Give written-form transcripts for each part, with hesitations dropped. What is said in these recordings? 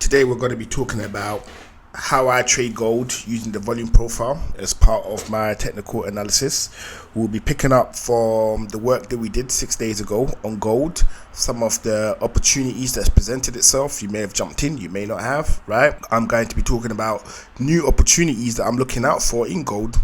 Today we're going to be talking about how I trade gold using the volume profile as part of my technical analysis. We'll be picking up from the work that we did 6 days ago on gold, some of the opportunities that's presented itself. You may have jumped in, you may not have, right? I'm going to be talking about new opportunities that I'm looking out for in gold,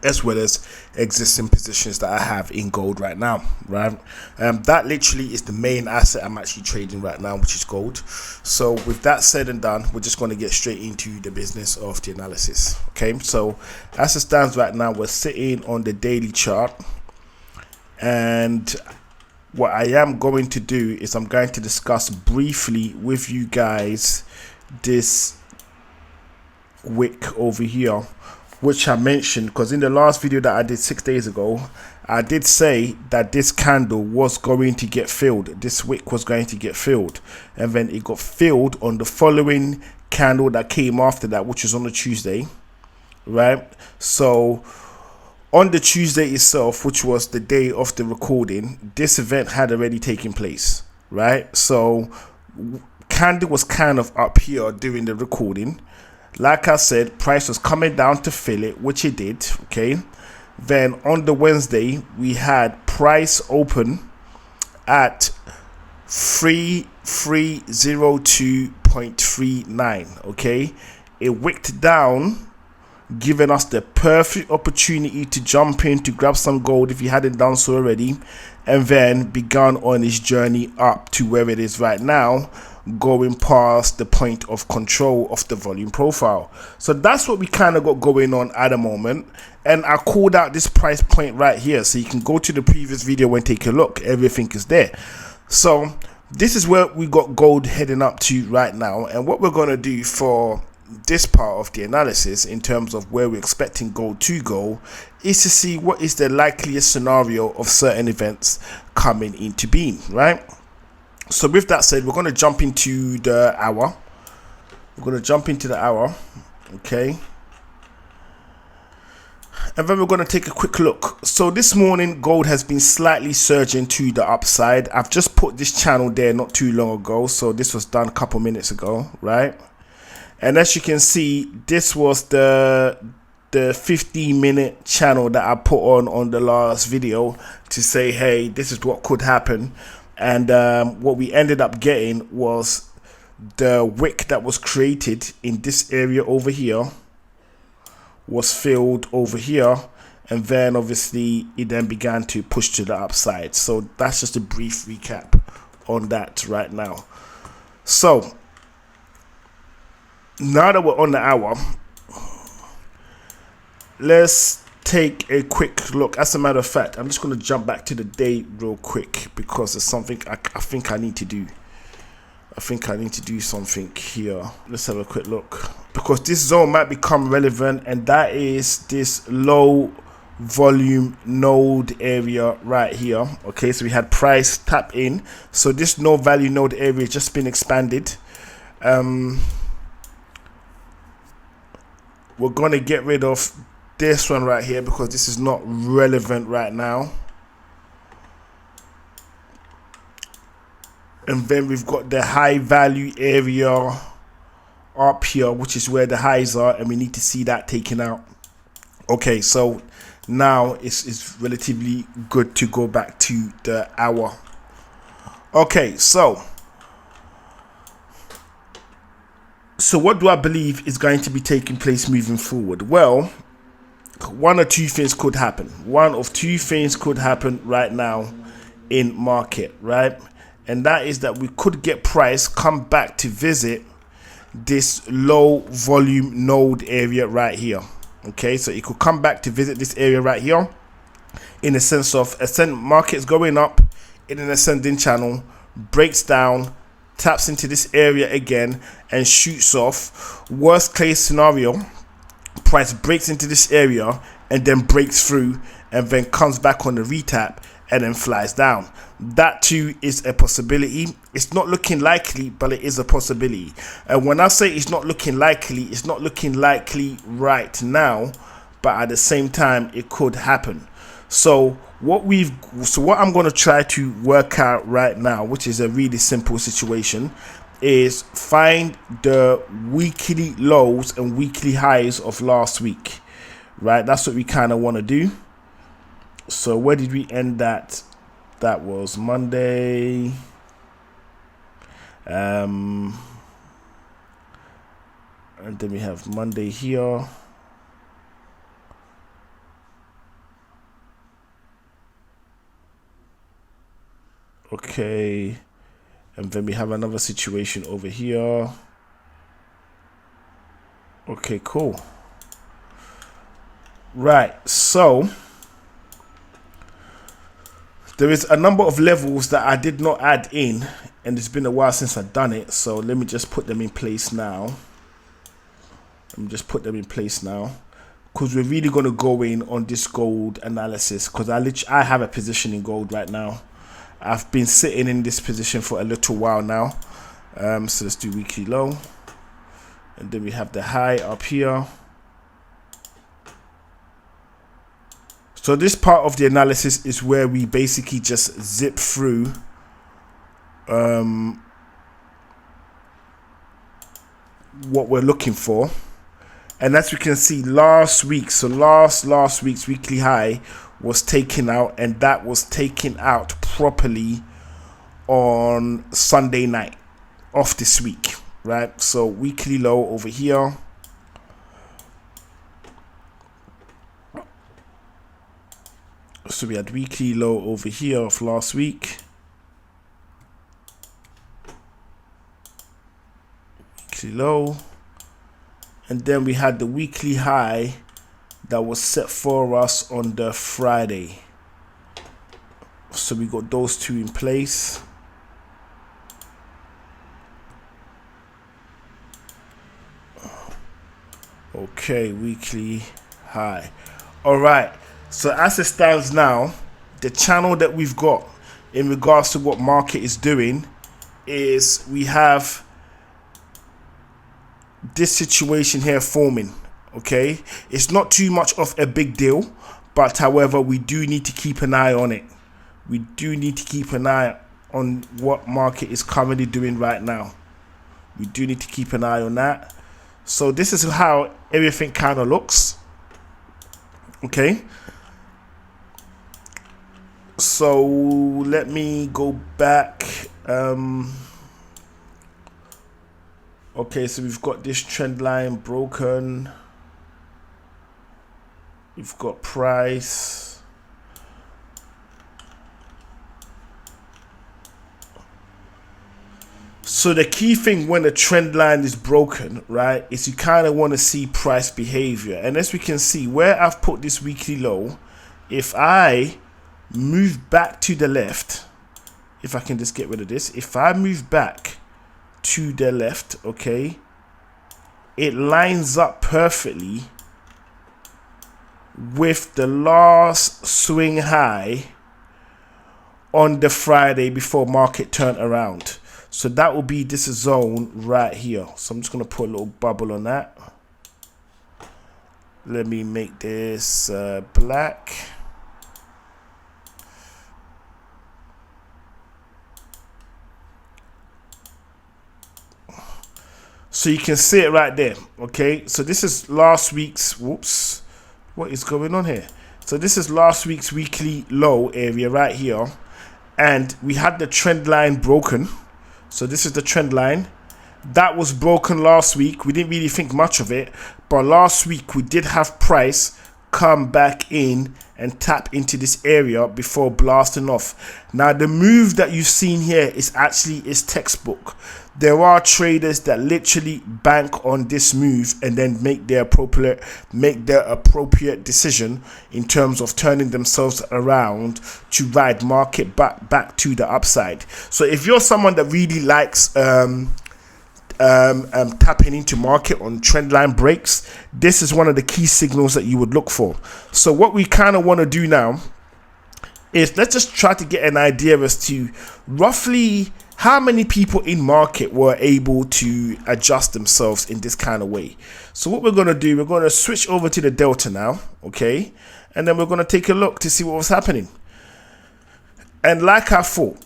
as well as existing positions that I have in gold right now, right? That literally is the main asset I'm actually trading right now, which is gold. So with that said and done, we're just going to get straight into the business of the analysis. Okay, so as it stands right now, we're sitting on the daily chart, and what I am going to do is I'm going to discuss briefly with you guys this wick over here, which I mentioned, because in the last video that I did 6 days ago, I did say that this candle was going to get filled. This wick was going to get filled, and then it got filled on the following candle that came after that, which was on the Tuesday, right? So on the Tuesday itself, which was the day of the recording, this event had already taken place, right? So candle was kind of up here during the recording. Like I said, price was coming down to fill it, which it did, okay? Then on the Wednesday, we had price open at 3302.39, okay? It wicked down, giving us the perfect opportunity to jump in to grab some gold if you hadn't done so already, and then began on its journey up to where it is right now, going past the point of control of the volume profile. So that's what we kind of got going on at the moment, and I called out this price point right here, so you can go to the previous video and take a look. Everything is there. So this is where we got gold heading up to right now, and what we're going to do for this part of the analysis in terms of where we're expecting gold to go is to see what is the likeliest scenario of certain events coming into being, right? So with that said, we're going to jump into the hour. We're going to jump into the hour, okay? And then we're going to take a quick look. So this morning, gold has been slightly surging to the upside. I've just put this channel there not too long ago. So this was done a couple minutes ago, right? And as you can see, this was the 15-minute channel that I put on the last video to say, hey, this is what could happen. And what we ended up getting was the wick that was created in this area over here was filled over here, and then obviously it then began to push to the upside. So that's just a brief recap on that right now. So now that we're on the hour, let's take a quick look. As a matter of fact, I'm just going to jump back to the day real quick, because there's something I think I need to do. I think I need to do something here. Let's have a quick look, because this zone might become relevant, and that is this low volume node area right here. Okay, so we had price tap in, so this no value node area has just been expanded. We're going to get rid of this one right here, because this is not relevant right now. And then we've got the high value area up here, which is where the highs are, and we need to see that taken out. Okay, so now it's relatively good to go back to the hour. Okay, so what do I believe is going to be taking place moving forward? Well, one or two things could happen. One of two things could happen right now in market, right? And that is that we could get price come back to visit this low volume node area right here. Okay, so it could come back to visit this area right here, in a sense of market's going up in an ascending channel, breaks down, taps into this area again, and shoots off. Worst case scenario, price breaks into this area and then breaks through, and then comes back on the retap and then flies down. That too is a possibility. It's not looking likely, but it is a possibility. And when I say it's not looking likely, it's not looking likely right now, but at the same time it could happen. So what I'm going to try to work out right now, which is a really simple situation, is find the weekly lows and weekly highs of last week, right? That's what we kind of want to do. So where did we end that? That was Monday. And then we have Monday here. Okay. And then we have another situation over here. Okay, cool. Right, so there is a number of levels that I did not add in, and it's been a while since I've done it. So let me just put them in place now. Because we're really going to go in on this gold analysis, because I have a position in gold right now. I've been sitting in this position for a little while now. So let's do weekly low, and then we have the high up here. So this part of the analysis is where we basically just zip through what we're looking for. And as we can see, last week, so last week's weekly high was taken out, and that was taken out properly on Sunday night of this week, right? So weekly low over here. So we had weekly low over here of last week. Weekly low. And then we had the weekly high that was set for us on the Friday. So we got those two in place. Okay, weekly high. All right. So as it stands now, the channel that we've got in regards to what market is doing is we have this situation here forming. Okay, it's not too much of a big deal, but however, we do need to keep an eye on it. We do need to keep an eye on what market is currently doing right now. We do need to keep an eye on that. So this is how everything kind of looks. Okay. So let me go back. Okay, so we've got this trend line broken. We've got price. So the key thing when the trend line is broken, right, is you kind of want to see price behavior. And as we can see, where I've put this weekly low, if I move back to the left, if I can just get rid of this, if I move back to the left, okay, it lines up perfectly with the last swing high on the Friday before market turned around. So that will be this zone right here. So I'm just going to put a little bubble on that. Let me make this black. So you can see it right there. Okay, so this is last week's, whoops, what is going on here? So this is last week's weekly low area right here, and we had the trend line broken. So this is the trend line that was broken last week. We didn't really think much of it, but last week we did have price come back in and tap into this area before blasting off. Now the move that you've seen here is textbook. There are traders that literally bank on this move and then make their appropriate decision in terms of turning themselves around to ride market back to the upside. So if you're someone that really likes tapping into market on trend line breaks, this is one of the key signals that you would look for. So what we kind of want to do now is let's just try to get an idea as to roughly how many people in market were able to adjust themselves in this kind of way. So what we're going to do, we're going to switch over to the delta now, okay, and then we're going to take a look to see what was happening. And like I thought,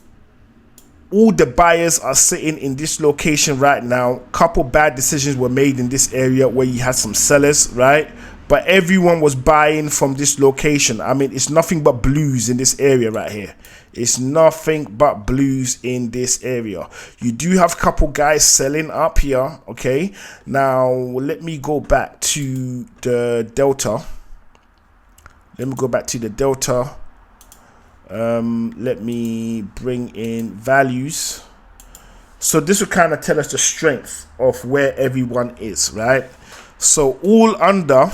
all the buyers are sitting in this location right now. Couple bad decisions were made in this area where you had some sellers, right? But everyone was buying from this location. I mean, it's nothing but blues in this area right here. It's nothing but blues in this area. You do have a couple guys selling up here, okay? Now, let me go back to the delta. Let me go back to the delta. Let me bring in values. So this will kind of tell us the strength of where everyone is, right? So all under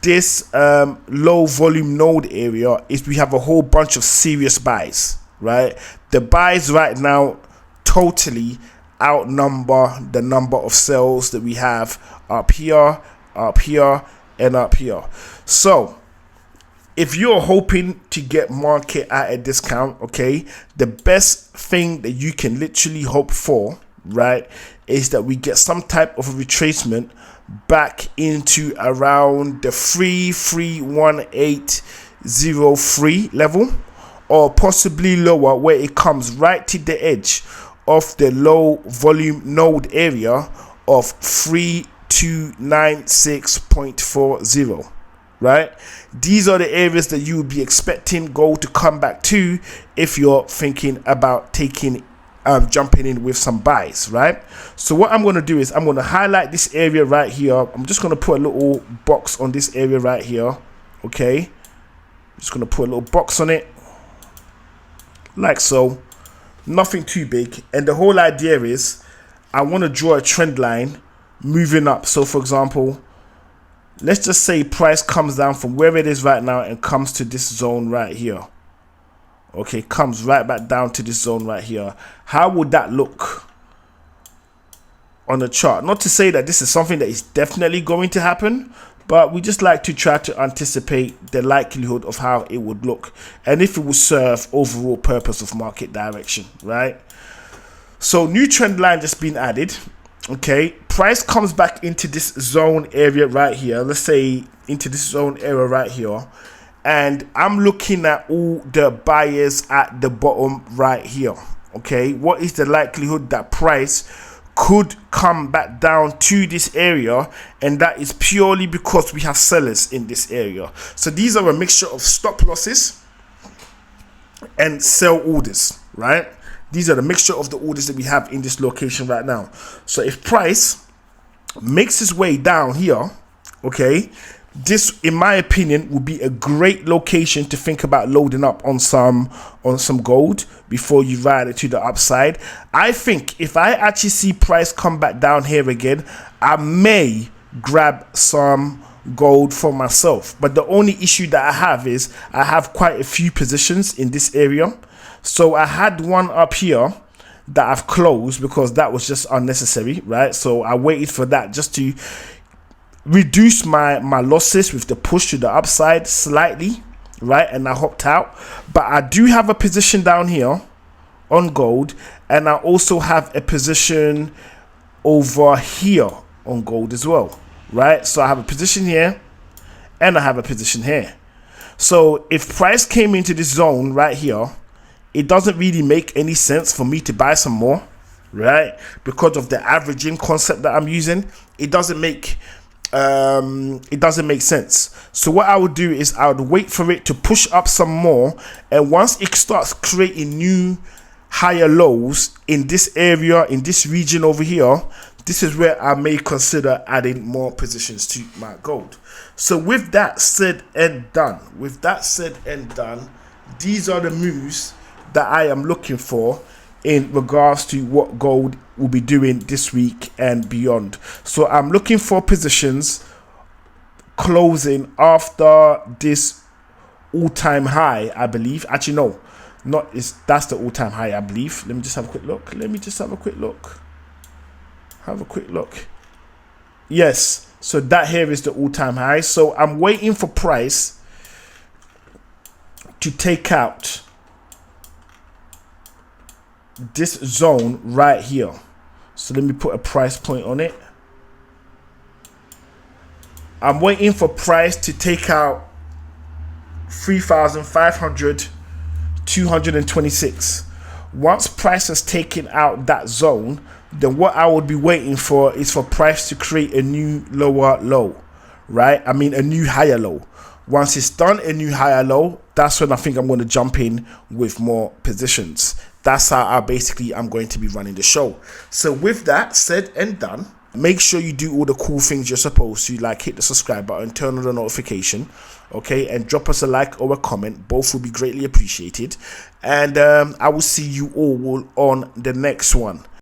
this low volume node area is we have a whole bunch of serious buys, right? The buys right now totally outnumber the number of sells that we have up here, and up here. So if you're hoping to get market at a discount, okay, the best thing that you can literally hope for, right, is that we get some type of a retracement back into around the 31803 level, or possibly lower, where it comes right to the edge of the low volume node area of 3296.40, right? These are the areas that you would be expecting gold to come back to if you're thinking about taking jumping in with some buys, right? So what I'm going to do is I'm going to highlight this area right here. I'm just going to put a little box on this area right here, okay? Just going to put a little box on it like so. Nothing too big, and the whole idea is I want to draw a trend line moving up. So for example, let's just say price comes down from where it is right now and comes to this zone right here. Okay, comes right back down to this zone right here. How would that look on the chart? Not to say that this is something that is definitely going to happen, but we just like to try to anticipate the likelihood of how it would look and if it will serve overall purpose of market direction, right? So new trend line just been added. Okay, price comes back into this zone area right here. Let's say into this zone area right here. And I'm looking at all the buyers at the bottom right here. Okay, what is the likelihood that price could come back down to this area? And that is purely because we have sellers in this area. So these are a mixture of stop losses and sell orders, right? These are the mixture of the orders that we have in this location right now. So if price makes its way down here, okay, this, in my opinion, would be a great location to think about loading up on some gold before you ride it to the upside. I think if I actually see price come back down here again, I may grab some gold for myself. But the only issue that I have is I have quite a few positions in this area. So I had one up here that I've closed because that was just unnecessary, right? So I waited for that just to reduce my losses with the push to the upside slightly, right? And I hopped out. But I do have a position down here on gold, and I also have a position over here on gold as well, right? So I have a position here and I have a position here. So if price came into this zone right here, it doesn't really make any sense for me to buy some more, right? Because of the averaging concept that I'm using, it doesn't make sense. So what I would do is I would wait for it to push up some more, and once it starts creating new higher lows in this area, in this region over here, this is where I may consider adding more positions to my gold. So with that said and done, these are the moves that I am looking for in regards to what gold will be doing this week and beyond. So I'm looking for positions closing after this all-time high, I believe. Actually, no, that's the all-time high, I believe. Let me just have a quick look. Yes, so that here is the all-time high. So I'm waiting for price to take out this zone right here. So let me put a price point on it. I'm waiting for price to take out 3,500, 226. Once price has taken out that zone, then what I would be waiting for is for price to create a new lower low, right? I mean a new higher low. Once it's done a new higher low, that's when I think I'm going to jump in with more positions. That's how I'm going to be running the show. So with that said and done, make sure you do all the cool things you're supposed to, like hit the subscribe button, turn on the notification, okay, and drop us a like or a comment. Both will be greatly appreciated. And I will see you all on the next one.